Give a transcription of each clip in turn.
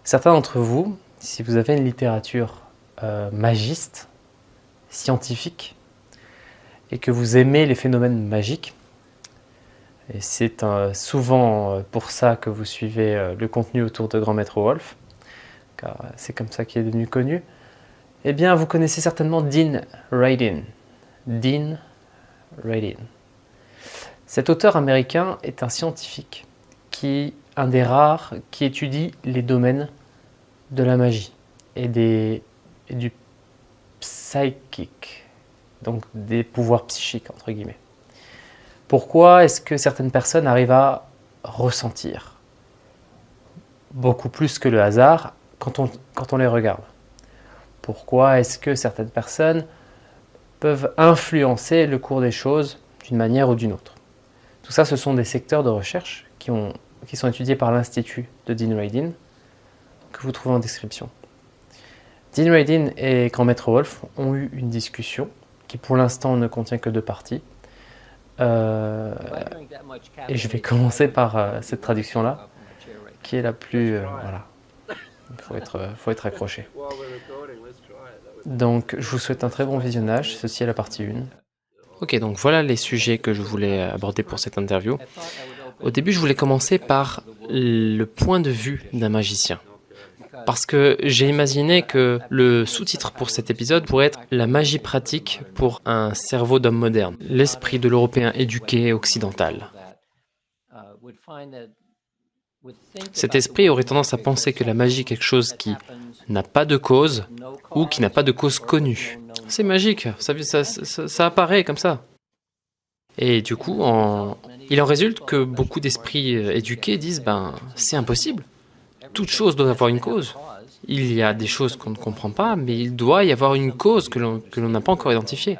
Certains d'entre vous, si vous avez une littérature magiste, scientifique, et que vous aimez les phénomènes magiques, et c'est souvent pour ça que vous suivez le contenu autour de Grand Maître Wolf, car c'est comme ça qu'il est devenu connu, eh bien vous connaissez certainement Dean Radin. Dean Radin. Cet auteur américain est un scientifique un des rares qui étudie les domaines de la magie et du psychique, donc des pouvoirs psychiques entre guillemets. Pourquoi est-ce que certaines personnes arrivent à ressentir beaucoup plus que le hasard quand on les regarde? Pourquoi est-ce que certaines personnes peuvent influencer le cours des choses d'une manière ou d'une autre? Tout ça, ce sont des secteurs de recherche qui sont étudiés par l'Institut de Dean Radin, que vous trouvez en description. Dean Radin et Grand Maître Wolf ont eu une discussion qui pour l'instant ne contient que 2 parties. Et je vais commencer par cette traduction-là, qui est la plus... voilà, il faut être accroché. Donc je vous souhaite un très bon visionnage, ceci est la partie 1. Ok, donc voilà les sujets que je voulais aborder pour cette interview. Au début, je voulais commencer par le point de vue d'un magicien. Parce que j'ai imaginé que le sous-titre pour cet épisode pourrait être « La magie pratique pour un cerveau d'homme moderne, l'esprit de l'Européen éduqué occidental ». Cet esprit aurait tendance à penser que la magie est quelque chose qui n'a pas de cause ou qui n'a pas de cause connue. C'est magique, ça apparaît comme ça. Et du coup, il en résulte que beaucoup d'esprits éduqués disent « c'est impossible, toute chose doit avoir une cause ». Il y a des choses qu'on ne comprend pas, mais il doit y avoir une cause que l'on n'a pas encore identifiée.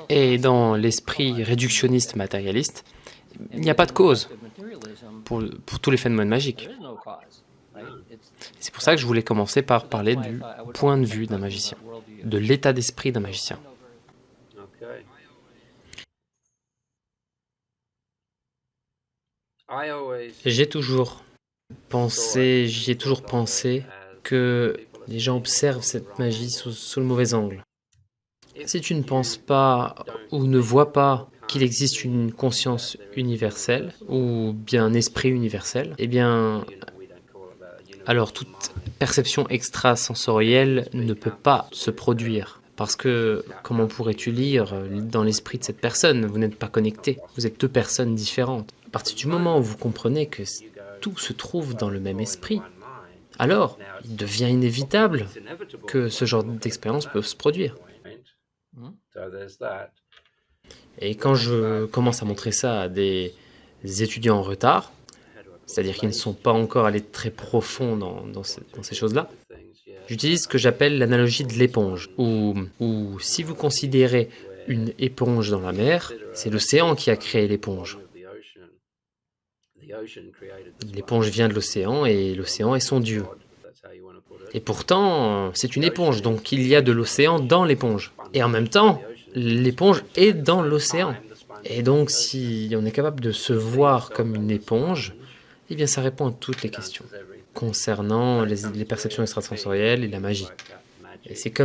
Et dans l'esprit réductionniste matérialiste, il n'y a pas de cause pour tous les phénomènes magiques. C'est pour ça que je voulais commencer par parler du point de vue d'un magicien, de l'état d'esprit d'un magicien. J'y ai toujours pensé que les gens observent cette magie sous le mauvais angle. Si tu ne penses pas ou ne vois pas qu'il existe une conscience universelle ou bien un esprit universel, eh bien, alors toute perception extrasensorielle ne peut pas se produire. Parce que, comment pourrais-tu lire dans l'esprit de cette personne? Vous n'êtes pas connectés, vous êtes 2 personnes différentes. À partir du moment où vous comprenez que tout se trouve dans le même esprit, alors il devient inévitable que ce genre d'expérience peut se produire. Et quand je commence à montrer ça à des étudiants en retard, c'est-à-dire qui ne sont pas encore allés très profond dans ces choses-là, j'utilise ce que j'appelle l'analogie de l'éponge, où si vous considérez une éponge dans la mer, c'est l'océan qui a créé l'éponge. L'éponge vient de l'océan et l'océan est son dieu. Et pourtant, c'est une éponge, donc il y a de l'océan dans l'éponge. Et en même temps, l'éponge est dans l'océan. Et donc, si on est capable de se voir comme une éponge, eh bien ça répond à toutes les questions concernant les perceptions extrasensorielles et la magie. Et c'est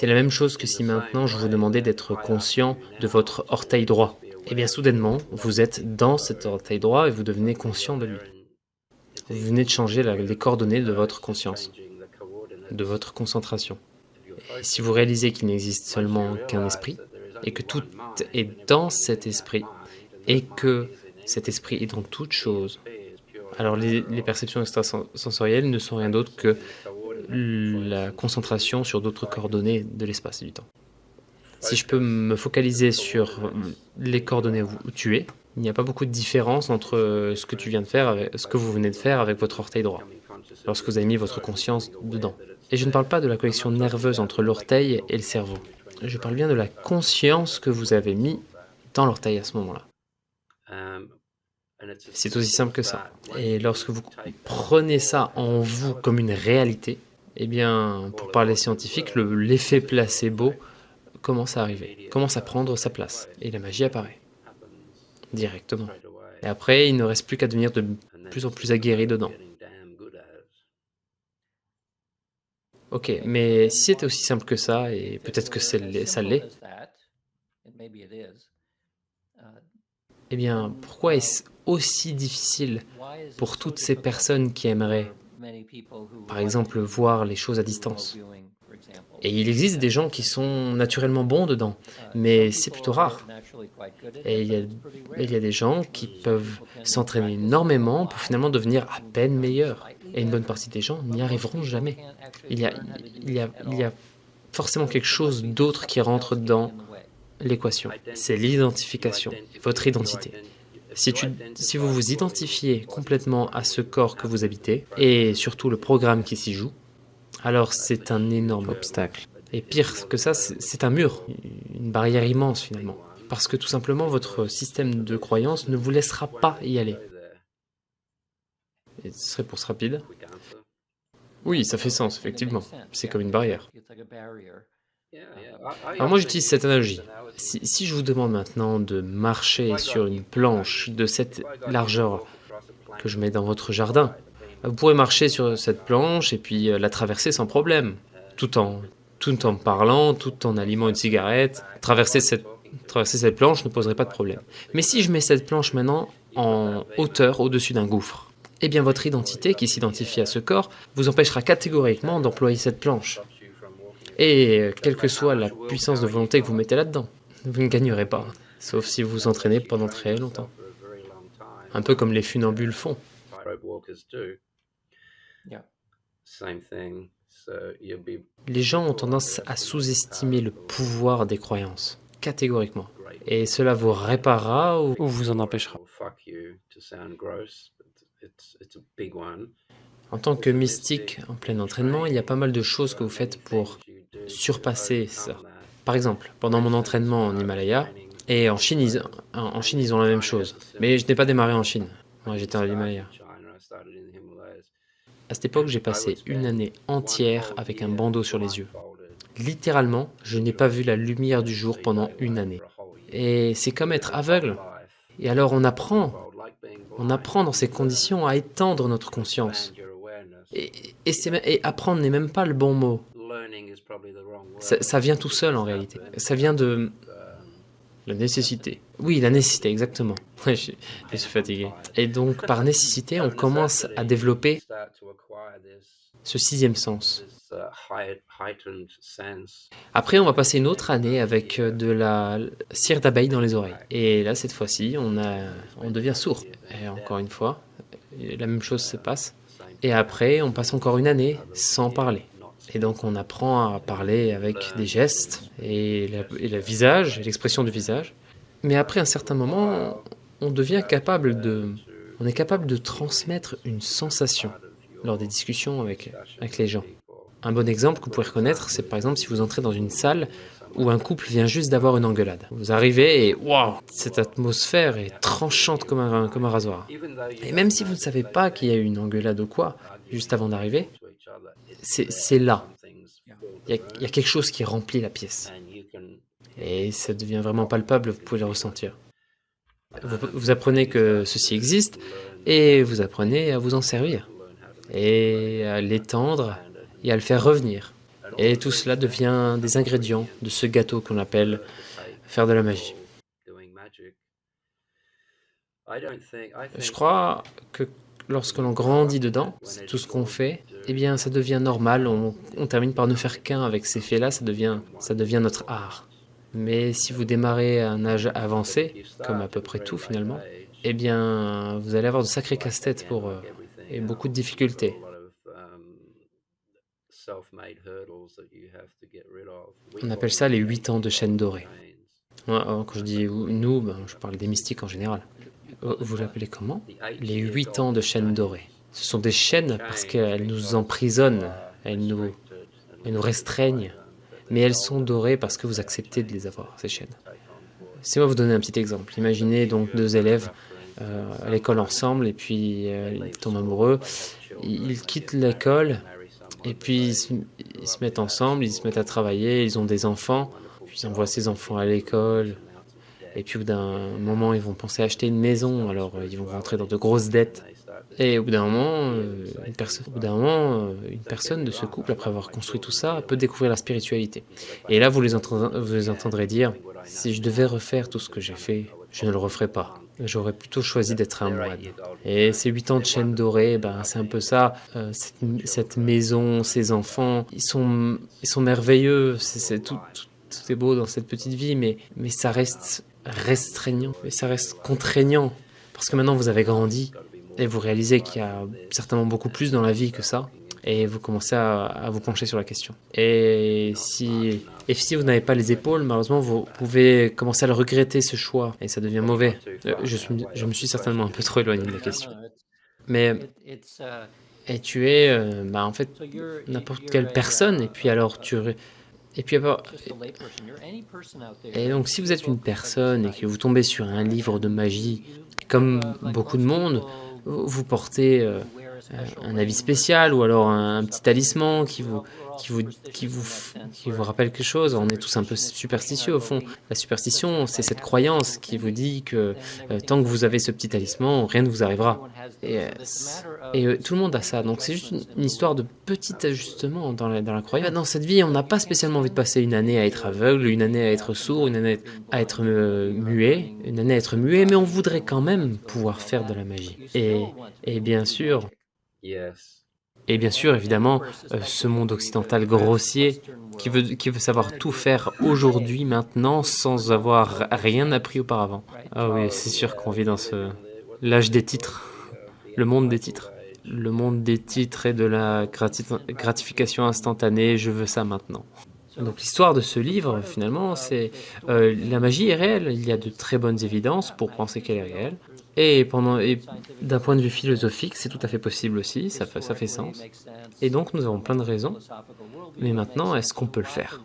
la même chose que si maintenant je vous demandais d'être conscient de votre orteil droit. Eh bien soudainement, vous êtes dans cet orteil droit et vous devenez conscient de lui. Vous venez de changer les coordonnées de votre conscience, de votre concentration. Et si vous réalisez qu'il n'existe seulement qu'un esprit, et que tout est dans cet esprit, et que cet esprit est dans toute chose, alors les perceptions extrasensorielles ne sont rien d'autre que la concentration sur d'autres coordonnées de l'espace et du temps. Si je peux me focaliser sur les coordonnées où tu es, il n'y a pas beaucoup de différence entre ce que tu viens de faire, ce que vous venez de faire avec votre orteil droit, lorsque vous avez mis votre conscience dedans. Et je ne parle pas de la connexion nerveuse entre l'orteil et le cerveau. Je parle bien de la conscience que vous avez mis dans l'orteil à ce moment-là. C'est aussi simple que ça. Et lorsque vous prenez ça en vous comme une réalité, eh bien, pour parler scientifique, l'effet placebo commence à arriver, commence à prendre sa place. Et la magie apparaît directement. Et après, il ne reste plus qu'à devenir de plus en plus aguerris dedans. Ok, mais si c'était aussi simple que ça, et peut-être que ça l'est, eh bien, pourquoi est-ce aussi difficile pour toutes ces personnes qui aimeraient, par exemple, voir les choses à distance? Et il existe des gens qui sont naturellement bons dedans, mais c'est plutôt rare. Et il y a des gens qui peuvent s'entraîner énormément pour finalement devenir à peine meilleurs. Et une bonne partie des gens n'y arriveront jamais. Il y a, il y a forcément quelque chose d'autre qui rentre dans l'équation. C'est l'identification, votre identité. Si vous vous identifiez complètement à ce corps que vous habitez, et surtout le programme qui s'y joue, alors c'est un énorme obstacle. Et pire que ça, c'est un mur, une barrière immense finalement. Parce que tout simplement, votre système de croyance ne vous laissera pas y aller. Et ce serait pour ce rapide. Oui, ça fait sens, effectivement. C'est comme une barrière. Alors moi, j'utilise cette analogie. Si je vous demande maintenant de marcher sur une planche de cette largeur que je mets dans votre jardin, vous pourrez marcher sur cette planche et puis la traverser sans problème, tout en, tout en parlant, tout en allumant une cigarette. Traverser cette planche ne poserait pas de problème. Mais si je mets cette planche maintenant en hauteur au-dessus d'un gouffre, eh bien votre identité qui s'identifie à ce corps vous empêchera catégoriquement d'employer cette planche. Et quelle que soit la puissance de volonté que vous mettez là-dedans, vous ne gagnerez pas, sauf si vous vous entraînez pendant très longtemps. Un peu comme les funambules font. Les gens ont tendance à sous-estimer le pouvoir des croyances, catégoriquement. Et cela vous réparera ou vous en empêchera. En tant que mystique en plein entraînement, il y a pas mal de choses que vous faites pour surpasser ça. Par exemple, pendant mon entraînement en Himalaya, et en Chine, ils ont la même chose. Mais je n'ai pas démarré en Chine. Moi, j'étais en Himalaya. À cette époque, j'ai passé une année entière avec un bandeau sur les yeux. Littéralement, je n'ai pas vu la lumière du jour pendant une année. Et c'est comme être aveugle. Et alors on apprend dans ces conditions à étendre notre conscience. Et apprendre n'est même pas le bon mot. Ça vient tout seul en réalité. Ça vient de la nécessité. Oui, la nécessité, exactement. Je suis fatigué. Et donc, par nécessité, on commence à développer ce sixième sens. Après, on va passer une autre année avec de la cire d'abeille dans les oreilles. Et là, cette fois-ci, on devient sourd. Et encore une fois, la même chose se passe. Et après, on passe encore une année sans parler. Et donc, on apprend à parler avec des gestes et le visage, et l'expression du visage. Mais après un certain moment, on est capable de transmettre une sensation lors des discussions avec les gens. Un bon exemple que vous pouvez reconnaître, c'est par exemple si vous entrez dans une salle où un couple vient juste d'avoir une engueulade. Vous arrivez et waouh, cette atmosphère est tranchante comme un rasoir. Et même si vous ne savez pas qu'il y a eu une engueulade ou quoi, juste avant d'arriver, c'est là. Il y a quelque chose qui remplit la pièce. Et ça devient vraiment palpable, vous pouvez le ressentir. Vous apprenez que ceci existe et vous apprenez à vous en servir et à l'étendre et à le faire revenir. Et tout cela devient des ingrédients de ce gâteau qu'on appelle faire de la magie. Je crois que lorsque l'on grandit dedans, c'est tout ce qu'on fait, eh bien ça devient normal, on termine par ne faire qu'un avec ces faits-là, ça devient notre art. Mais si vous démarrez à un âge avancé, comme à peu près tout finalement, eh bien vous allez avoir de sacrés casse-têtes et beaucoup de difficultés. On appelle ça les 8 ans de chaîne dorée. Quand je dis nous, je parle des mystiques en général. Vous l'appelez comment? Les 8 ans de chaîne dorée. Ce sont des chaînes parce qu'elles nous emprisonnent, elles nous restreignent, mais elles sont dorées parce que vous acceptez de les avoir, ces chaînes. Laissez-moi vous donner un petit exemple. Imaginez donc deux élèves à l'école ensemble et puis ils tombent amoureux. Ils quittent l'école et puis ils se mettent ensemble, ils se mettent à travailler, ils ont des enfants, puis ils envoient ces enfants à l'école. Et puis au bout d'un moment, ils vont penser à acheter une maison, alors ils vont rentrer dans de grosses dettes. Et au bout d'un moment, une personne de ce couple, après avoir construit tout ça, peut découvrir la spiritualité. Et là, vous les entendrez dire: «Si je devais refaire tout ce que j'ai fait, je ne le referais pas. J'aurais plutôt choisi d'être un moine». Et ces 8 ans de chaîne dorée, ben, c'est un peu ça, cette maison, ces enfants, ils sont merveilleux, c'est tout est beau dans cette petite vie, mais ça reste restreignant, mais ça reste contraignant. Parce que maintenant vous avez grandi et vous réalisez qu'il y a certainement beaucoup plus dans la vie que ça et vous commencez à vous pencher sur la question. Et si vous n'avez pas les épaules, malheureusement, vous pouvez commencer à le regretter, ce choix, et ça devient mauvais. Je me suis certainement un peu trop éloigné de la question. Mais et tu es, bah, en fait, n'importe quelle personne, et puis alors et puis alors, et donc si vous êtes une personne et que vous tombez sur un livre de magie, comme beaucoup de monde, vous portez, un habit spécial ou alors un petit talisman qui vous qui vous rappelle quelque chose. On est tous un peu superstitieux au fond. La superstition, c'est cette croyance qui vous dit que, tant que vous avez ce petit talisman, rien ne vous arrivera. Tout le monde a ça, donc c'est juste une histoire de petit ajustement dans la croyance. Dans cette vie, on n'a pas spécialement envie de passer une année à être aveugle, une année à être sourd, une année à être, muet, une année à être muet, mais on voudrait quand même pouvoir faire de la magie. Et bien sûr évidemment, ce monde occidental grossier qui veut savoir tout faire aujourd'hui, maintenant, sans avoir rien appris auparavant. Ah oui, c'est sûr qu'on vit dans l'âge des titres, le monde des titres. Le monde des titres et de la gratification instantanée, je veux ça maintenant. Donc l'histoire de ce livre, finalement, c'est la magie est réelle. Il y a de très bonnes évidences pour penser qu'elle est réelle. Et d'un point de vue philosophique, c'est tout à fait possible aussi, ça fait sens. Et donc nous avons plein de raisons. Mais maintenant, est-ce qu'on peut le faire?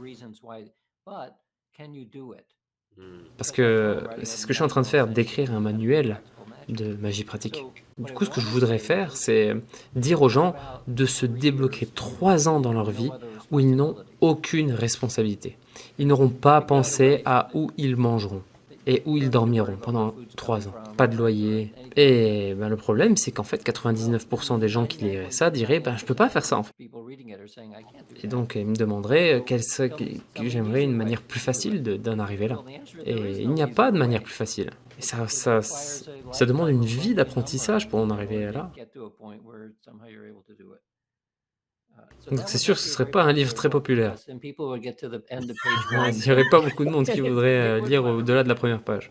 Parce que c'est ce que je suis en train de faire, d'écrire un manuel de magie pratique. Du coup, ce que je voudrais faire, c'est dire aux gens de se débloquer 3 ans dans leur vie où ils n'ont aucune responsabilité. Ils n'auront pas à penser à où ils mangeront et où ils dormiront pendant 3 ans. Pas de loyer. Et ben, le problème, c'est qu'en fait, 99% des gens qui liraient ça diraient, ben, je peux pas faire ça en fait. Et donc, ils me demanderaient que j'aimerais une manière plus facile d'en arriver là. Et il n'y a pas de manière plus facile. Et ça demande une vie d'apprentissage pour en arriver là. Donc c'est sûr que ce serait pas un livre très populaire. Il n'y aurait pas beaucoup de monde qui voudrait lire au-delà de la première page.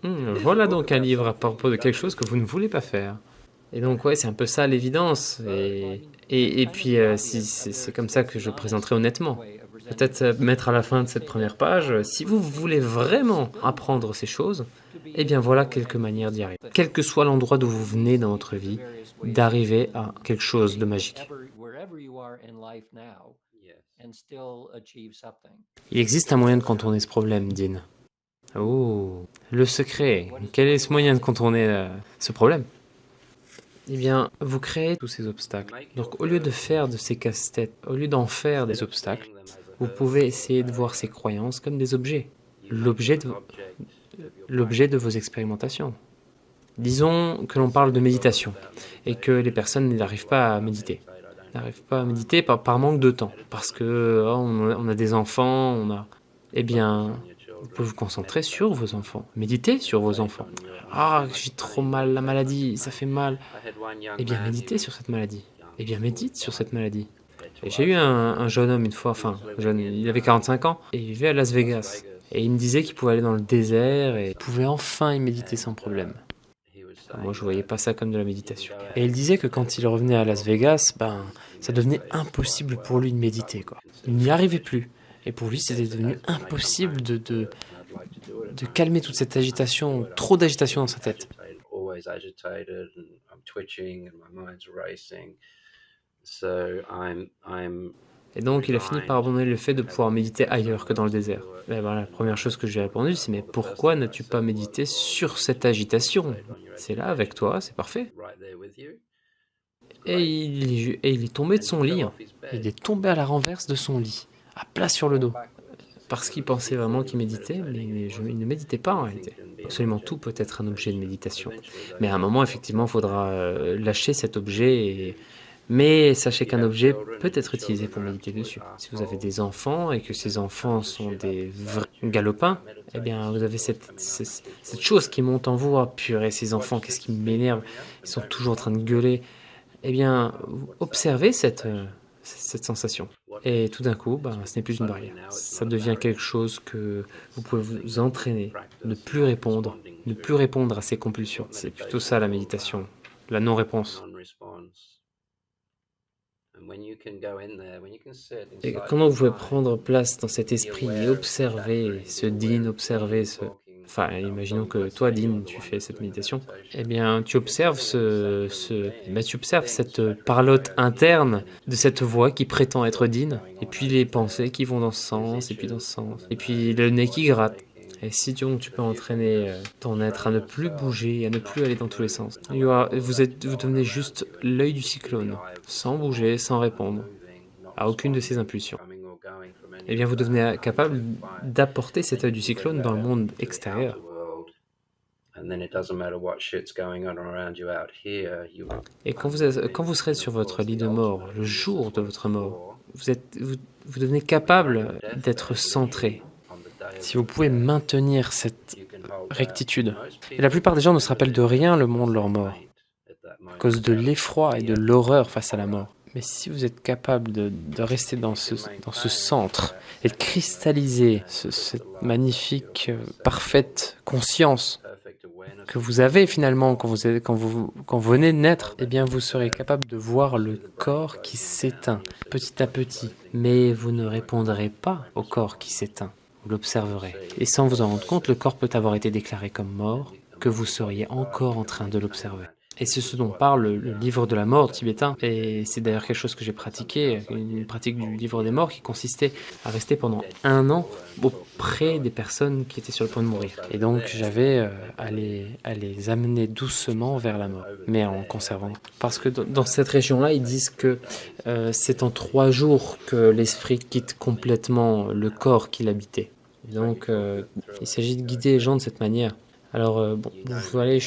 Voilà donc un livre à propos de quelque chose que vous ne voulez pas faire. Et donc ouais, c'est un peu ça l'évidence. Et puis c'est comme ça que je présenterai honnêtement. Peut-être mettre à la fin de cette première page, si vous voulez vraiment apprendre ces choses, eh bien voilà quelques manières d'y arriver. Quel que soit l'endroit d'où vous venez dans votre vie, d'arriver à quelque chose de magique. Il existe un moyen de contourner ce problème, Dean. Oh, le secret. Quel est ce moyen de contourner ce problème? Eh bien, vous créez tous ces obstacles. Donc, au lieu de faire de ces casse-têtes, au lieu d'en faire des obstacles, vous pouvez essayer de voir ces croyances comme des objets. L'objet de, l'objet de vos expérimentations. Disons que l'on parle de méditation et que les personnes n'arrivent pas à méditer. N'arrivent pas à méditer par manque de temps. Parce que on a des enfants, Eh bien, vous pouvez vous concentrer sur vos enfants. Méditez sur vos enfants. Ah, j'ai trop mal, la maladie, ça fait mal. Eh bien, méditez sur cette maladie. Eh bien, médite sur cette maladie. Et j'ai eu un jeune homme une fois, enfin, jeune, il avait 45 ans, et il vivait à Las Vegas. Et il me disait qu'il pouvait aller dans le désert et pouvait enfin y méditer sans problème. Moi, je voyais pas ça comme de la méditation. Et il disait que quand il revenait à Las Vegas, ben, ça devenait impossible pour lui de méditer, quoi. Il n'y arrivait plus. Et pour lui, c'était devenu impossible de calmer toute cette agitation, trop d'agitation dans sa tête. Et donc, il a fini par abandonner le fait de pouvoir méditer ailleurs que dans le désert. Et voilà, la première chose que je lui ai répondu, c'est: mais pourquoi n'as-tu pas médité sur cette agitation? C'est là avec toi, c'est parfait. Et il est tombé de son lit, hein. Il est tombé à la renverse de son lit, à plat sur le dos. parce qu'ils pensaient vraiment qu'ils méditaient, mais ils ne méditaient pas en réalité. Absolument tout peut être un objet de méditation. Mais à un moment, effectivement, il faudra lâcher cet objet. Mais sachez qu'un objet peut être utilisé pour méditer dessus. Si vous avez des enfants et que ces enfants sont des vrais galopins, eh bien, vous avez cette chose qui monte en vous. Ah, purée, ces enfants, qu'est-ce qui m'énerve? Ils sont toujours en train de gueuler. Eh bien, observez cette sensation. Et tout d'un coup, ben, ce n'est plus une barrière. Ça devient quelque chose que vous pouvez vous entraîner, ne plus répondre à ces compulsions. C'est plutôt ça la méditation, la non-réponse. Et comment vous pouvez prendre place dans cet esprit et observer ce dîn, observer ce... Enfin, imaginons que toi, Dean, tu fais cette méditation. Eh bien, tu observes tu observes cette parlotte interne de cette voix qui prétend être Dean, et puis les pensées qui vont dans ce sens, et puis dans ce sens, et puis le nez qui gratte. Et si tu peux entraîner ton être à ne plus bouger, à ne plus aller dans tous les sens. Vous devenez juste l'œil du cyclone, sans bouger, sans répondre à aucune de ces impulsions. Eh bien, vous devenez capable d'apporter cet œil du cyclone dans le monde extérieur. Et quand vous serez sur votre lit de mort, le jour de votre mort, vous devenez capable d'être centré. Si vous pouvez maintenir cette rectitude. Et la plupart des gens ne se rappellent de rien le moment de leur mort, à cause de l'effroi et de l'horreur face à la mort. Mais si vous êtes capable de rester dans ce centre et de cristalliser cette magnifique, parfaite conscience que vous avez finalement quand vous venez de naître, eh bien vous serez capable de voir le corps qui s'éteint petit à petit. Mais vous ne répondrez pas au corps qui s'éteint, vous l'observerez. Et sans vous en rendre compte, le corps peut avoir été déclaré comme mort, que vous seriez encore en train de l'observer. Et c'est ce dont parle le livre de la mort tibétain. Et c'est d'ailleurs quelque chose que j'ai pratiqué, une pratique du livre des morts qui consistait à rester pendant 1 an auprès des personnes qui étaient sur le point de mourir. Et donc j'avais à les amener doucement vers la mort, mais en conservant. Parce que dans cette région-là, ils disent que c'est en 3 jours que l'esprit quitte complètement le corps qu'il habitait. Et donc il s'agit de guider les gens de cette manière. Alors, bon, vous voyez,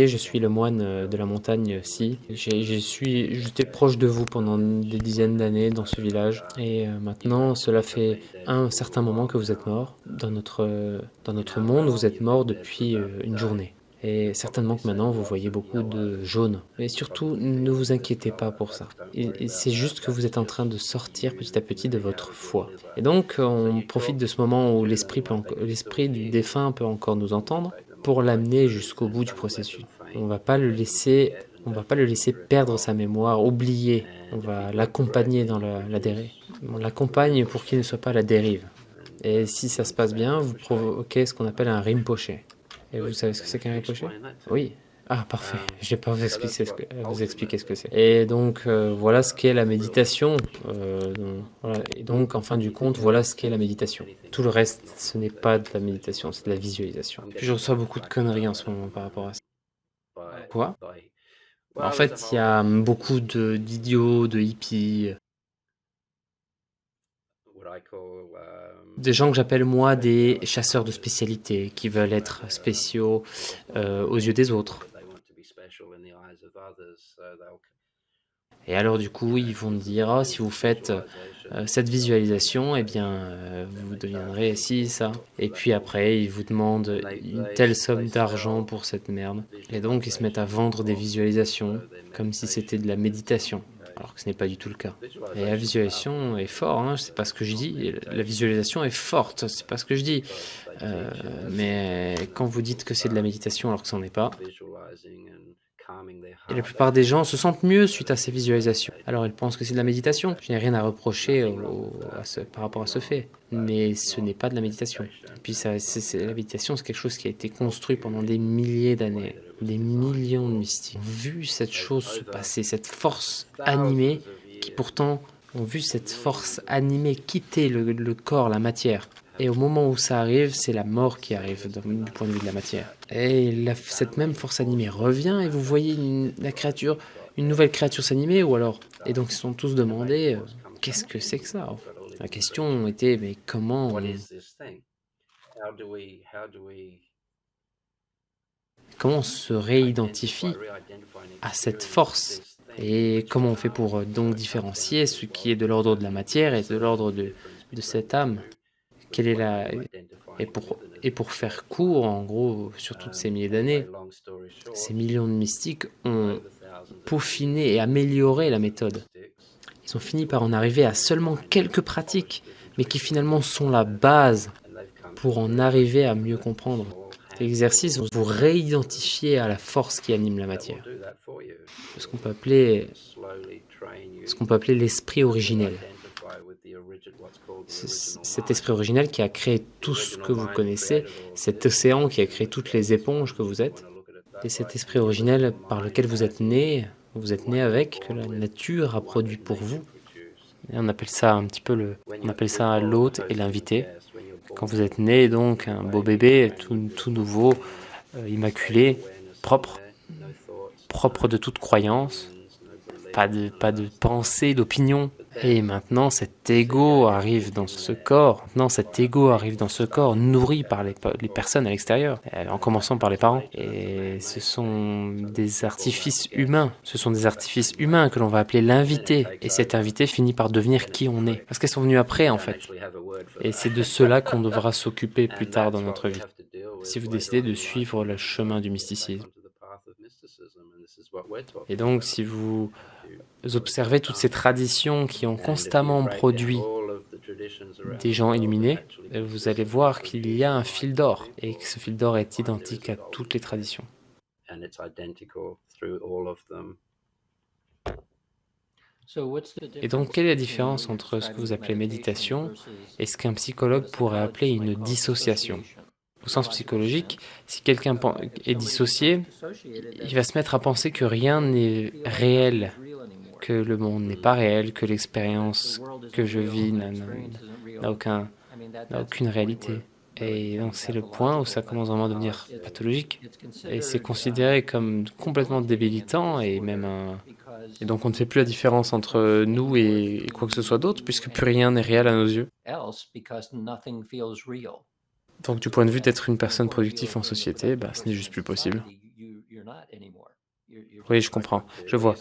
je suis le moine de la montagne-ci. J'étais proche de vous pendant des dizaines d'années dans ce village. Et maintenant, cela fait un certain moment que vous êtes mort. Dans notre monde, vous êtes mort depuis une journée. Et certainement que maintenant, vous voyez beaucoup de jaune. Mais surtout, ne vous inquiétez pas pour ça. Et c'est juste que vous êtes en train de sortir petit à petit de votre foi. Et donc, on profite de ce moment où l'esprit du défunt peut encore nous entendre, pour l'amener jusqu'au bout du processus. On va pas le laisser perdre sa mémoire, oublier. On va l'accompagner dans la dérive. On l'accompagne pour qu'il ne soit pas à la dérive. Et si ça se passe bien, vous provoquez ce qu'on appelle un rinpoché. Et vous savez ce que c'est qu'un rinpoché? Oui. Ah, parfait. Je vais pas vous expliquer ce que c'est. Et donc, voilà ce qu'est la méditation. Voilà. Et donc, en fin du compte, voilà ce qu'est la méditation. Tout le reste, ce n'est pas de la méditation, c'est de la visualisation. Puis je reçois beaucoup de conneries en ce moment par rapport à ça. Quoi? En fait, il y a beaucoup d'idiots, de hippies, des gens que j'appelle moi des chasseurs de spécialité, qui veulent être spéciaux aux yeux des autres. Et alors du coup, ils vont me dire, ah, si vous faites cette visualisation, eh bien, vous deviendrez ci, ça. Et puis après, ils vous demandent une telle somme d'argent pour cette merde. Et donc, ils se mettent à vendre des visualisations, comme si c'était de la méditation, alors que ce n'est pas du tout le cas. Et la visualisation est forte, hein, c'est pas ce que je dis. La visualisation est forte, c'est pas ce que je dis. Mais quand vous dites que c'est de la méditation alors que ça n'en est pas, et la plupart des gens se sentent mieux suite à ces visualisations. Alors ils pensent que c'est de la méditation. Je n'ai rien à reprocher par rapport à ce fait. Mais ce n'est pas de la méditation. Et puis la méditation, c'est quelque chose qui a été construit pendant des milliers d'années. Des millions de mystiques ont vu cette chose se passer, cette force animée qui pourtant ont vu cette force animée quitter le corps, la matière. Et au moment où ça arrive, c'est la mort qui arrive du point de vue de la matière. Et cette même force animée revient et vous voyez une nouvelle créature s'animer ou alors... Et donc ils se sont tous demandé, qu'est-ce que c'est que ça? La question était, mais comment on se réidentifie à cette force? Et comment on fait pour donc différencier ce qui est de l'ordre de la matière et de l'ordre de cette âme? Quelle est la et pour faire court, en gros, sur toutes ces milliers d'années, ces millions de mystiques ont peaufiné et amélioré la méthode. Ils ont fini par en arriver à seulement quelques pratiques, mais qui finalement sont la base pour en arriver à mieux comprendre. Cet exercice vont vous réidentifier à la force qui anime la matière, ce qu'on peut appeler, ce qu'on peut appeler l'esprit originel. Cet esprit originel qui a créé tout ce que vous connaissez, cet océan qui a créé toutes les éponges que vous êtes, et cet esprit originel par lequel vous êtes né avec, que la nature a produit pour vous. Et on appelle ça un petit peu on appelle ça l'hôte et l'invité. Quand vous êtes né, donc, un beau bébé, tout nouveau, immaculé, propre de toute croyance, pas de pensée, d'opinion. Et maintenant, cet ego arrive dans ce corps. Nourri par les personnes à l'extérieur, en commençant par les parents. Et ce sont des artifices humains. Ce sont des artifices humains que l'on va appeler l'invité. Et cet invité finit par devenir qui on est. Parce qu'elles sont venues après, en fait. Et c'est de cela qu'on devra s'occuper plus tard dans notre vie. Si vous décidez de suivre le chemin du mysticisme. Et donc, si vous observez toutes ces traditions qui ont constamment produit des gens illuminés, vous allez voir qu'il y a un fil d'or et que ce fil d'or est identique à toutes les traditions. Et donc, quelle est la différence entre ce que vous appelez méditation et ce qu'un psychologue pourrait appeler une dissociation? Au sens psychologique, si quelqu'un est dissocié, il va se mettre à penser que rien n'est réel, que le monde n'est pas réel, que l'expérience que je vis n'a aucune réalité. Et donc c'est le point où ça commence vraiment à devenir pathologique. Et c'est considéré comme complètement débilitant et même Et donc on ne fait plus la différence entre nous et quoi que ce soit d'autre, puisque plus rien n'est réel à nos yeux. Donc du point de vue d'être une personne productive en société, ce n'est juste plus possible. Oui, je comprends, je vois.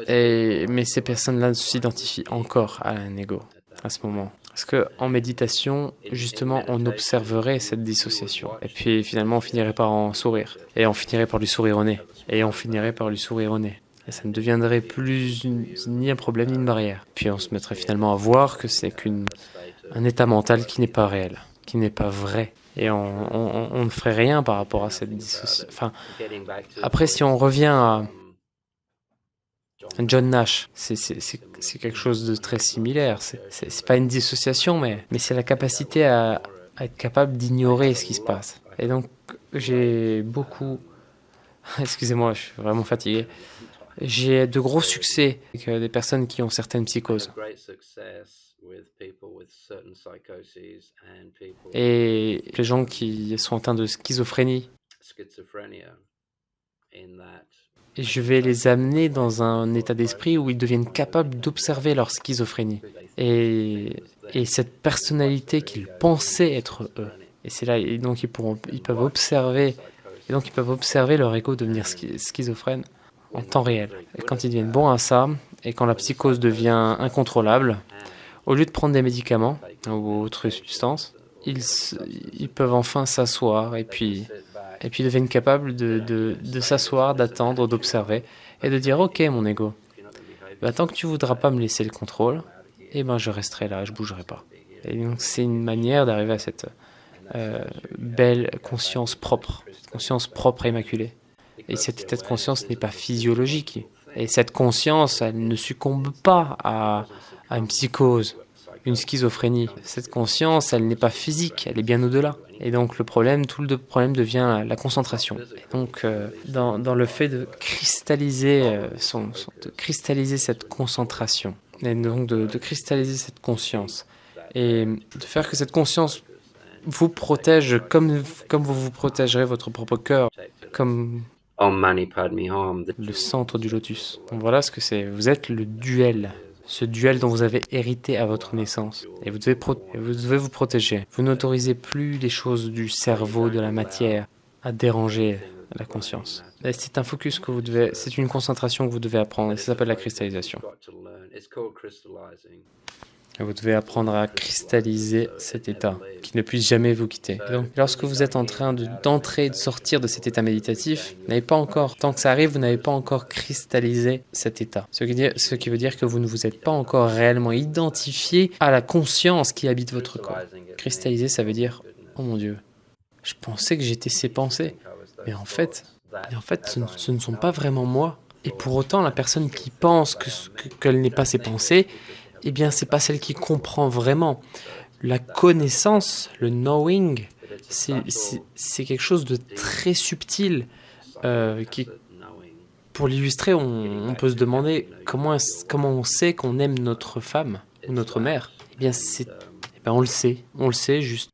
Mais ces personnes-là s'identifient encore à un ego à ce moment. Parce qu'en méditation, justement, on observerait cette dissociation. Et puis finalement, on finirait par en sourire. Et on finirait par lui sourire au nez. Et on finirait par lui sourire au nez. Et ça ne deviendrait plus ni un problème ni une barrière. Puis on se mettrait finalement à voir que c'est qu'un état mental qui n'est pas réel, qui n'est pas vrai. Et on ne ferait rien par rapport à cette dissociation. Enfin, après, si on revient à John Nash, c'est quelque chose de très similaire. C'est pas une dissociation, mais c'est la capacité à être capable d'ignorer ce qui se passe. Et donc, j'ai beaucoup... Excusez-moi, je suis vraiment fatigué. J'ai de gros succès avec des personnes qui ont certaines psychoses. Et les gens qui sont atteints de schizophrénie. Et je vais les amener dans un état d'esprit où ils deviennent capables d'observer leur schizophrénie. Et cette personnalité qu'ils pensaient être eux. Et c'est là, et donc ils peuvent observer leur ego devenir schizophrène en temps réel. Et quand ils deviennent bons à ça, et quand la psychose devient incontrôlable, au lieu de prendre des médicaments ou autres substances, ils peuvent enfin s'asseoir et puis deviennent capables de s'asseoir, d'attendre, d'observer et de dire « Ok, mon ego, tant que tu voudras pas me laisser le contrôle, je resterai là, je bougerai pas. » Et donc c'est une manière d'arriver à cette belle conscience propre et immaculée. Et cet état de conscience n'est pas physiologique. Et cette conscience, elle ne succombe pas à une psychose, une schizophrénie. Cette conscience, elle n'est pas physique, elle est bien au-delà. Et donc tout le problème devient la concentration. Et donc dans le fait de cristalliser, de cristalliser cette concentration, et donc de cristalliser cette conscience, et de faire que cette conscience vous protège comme vous vous protégerez votre propre cœur, comme le centre du lotus. Donc voilà ce que c'est. Vous êtes le duel ce duel dont vous avez hérité à votre naissance. Et vous devez vous protéger. Vous n'autorisez plus les choses du cerveau, de la matière, à déranger la conscience. Et c'est un focus que c'est une concentration que vous devez apprendre, et ça s'appelle la cristallisation. Et vous devez apprendre à cristalliser cet état, qui ne puisse jamais vous quitter. Et donc, lorsque vous êtes en train d'entrer et de sortir de cet état méditatif, vous n'avez pas encore, tant que ça arrive, vous n'avez pas encore cristallisé cet état. Ce qui veut dire que vous ne vous êtes pas encore réellement identifié à la conscience qui habite votre corps. Cristalliser, ça veut dire, oh mon Dieu, je pensais que j'étais ces pensées, mais en fait, ce ne sont pas vraiment moi. Et pour autant, la personne qui pense qu'elle n'est pas ses pensées, eh bien, c'est pas celle qui comprend vraiment. La connaissance, le knowing, c'est quelque chose de très subtil. Pour l'illustrer, on peut se demander comment on sait qu'on aime notre femme ou notre mère. Eh bien, on le sait juste.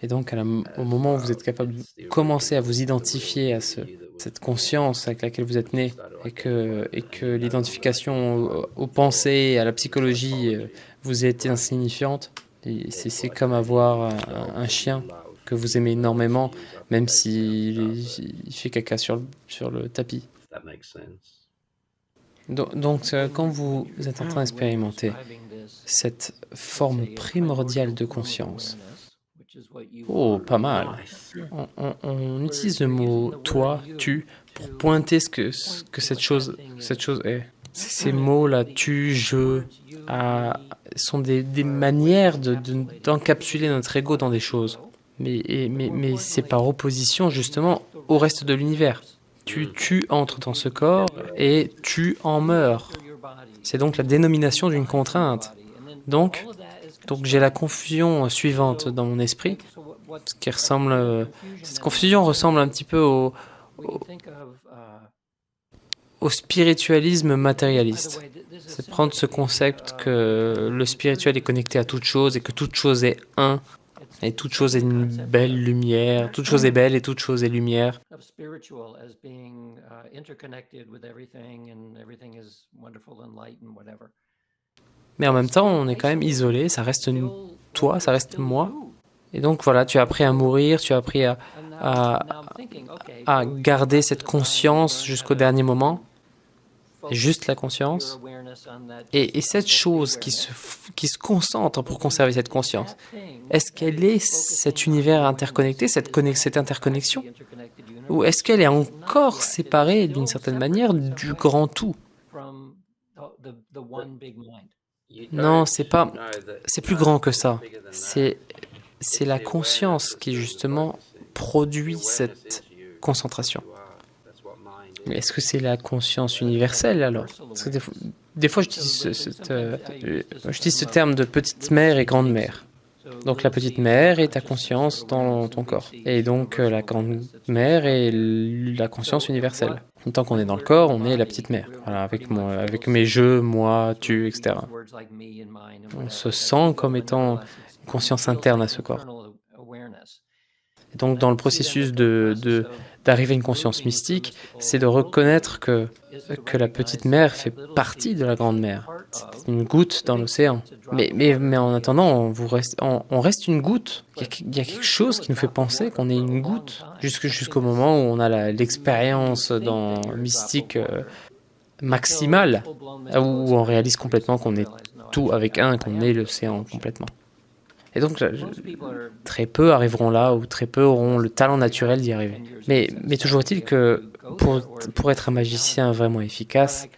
Et donc, au moment où vous êtes capable de commencer à vous identifier à cette conscience avec laquelle vous êtes né, et que l'identification aux pensées, à la psychologie vous a été insignifiante, c'est comme avoir un chien que vous aimez énormément, même s'il fait caca sur le tapis. Donc, quand vous êtes en train d'expérimenter cette forme primordiale de conscience, pas mal. On utilise le mot « toi »,« tu » pour pointer ce que cette chose est. Ces mots-là, « tu »,« je », sont des manières d'encapsuler notre ego dans des choses. Mais c'est par opposition, justement, au reste de l'univers. Tu entres dans ce corps et tu en meurs. C'est donc la dénomination d'une contrainte. Donc j'ai la confusion suivante dans mon esprit, cette confusion ressemble un petit peu au spiritualisme matérialiste. C'est prendre ce concept que le spirituel est connecté à toute chose et que toute chose est un, et toute chose est une belle lumière, toute chose est belle et toute chose est lumière. Mais en même temps, on est quand même isolé, ça reste toi, ça reste moi. Et donc voilà, tu as appris à mourir, tu as appris à garder cette conscience jusqu'au dernier moment, juste la conscience. Et cette chose qui se concentre pour conserver cette conscience, est-ce qu'elle est cet univers interconnecté, cette interconnexion? Ou est-ce qu'elle est encore séparée d'une certaine manière du grand tout? Non, c'est plus grand que ça. C'est la conscience qui justement produit cette concentration. Mais est-ce que c'est la conscience universelle alors? Parce que des fois j'utilise ce terme de petite mère et grande mère. Donc la petite mère est ta conscience dans ton corps. Et donc la grande mère est la conscience universelle. Tant qu'on est dans le corps, on est la petite mère. Voilà, avec mes jeux, moi, tu, etc. On se sent comme étant une conscience interne à ce corps. Et donc dans le processus d'arriver à une conscience mystique, c'est de reconnaître que la petite mère fait partie de la grande mère. C'est une goutte dans l'océan. Mais en attendant, on reste une goutte. Il y a quelque chose qui nous fait penser qu'on est une goutte, jusqu'au moment où on a l'expérience dans mystique maximale, où on réalise complètement qu'on est tout avec qu'on est l'océan complètement. Et donc, très peu arriveront là, ou très peu auront le talent naturel d'y arriver. Mais toujours est-il que pour être un magicien vraiment efficace,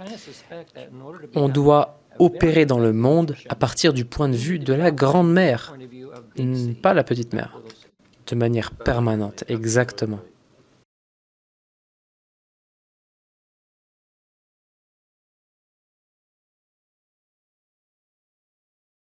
on doit opérer dans le monde à partir du point de vue de la grande mère, pas la petite mère, de manière permanente, exactement.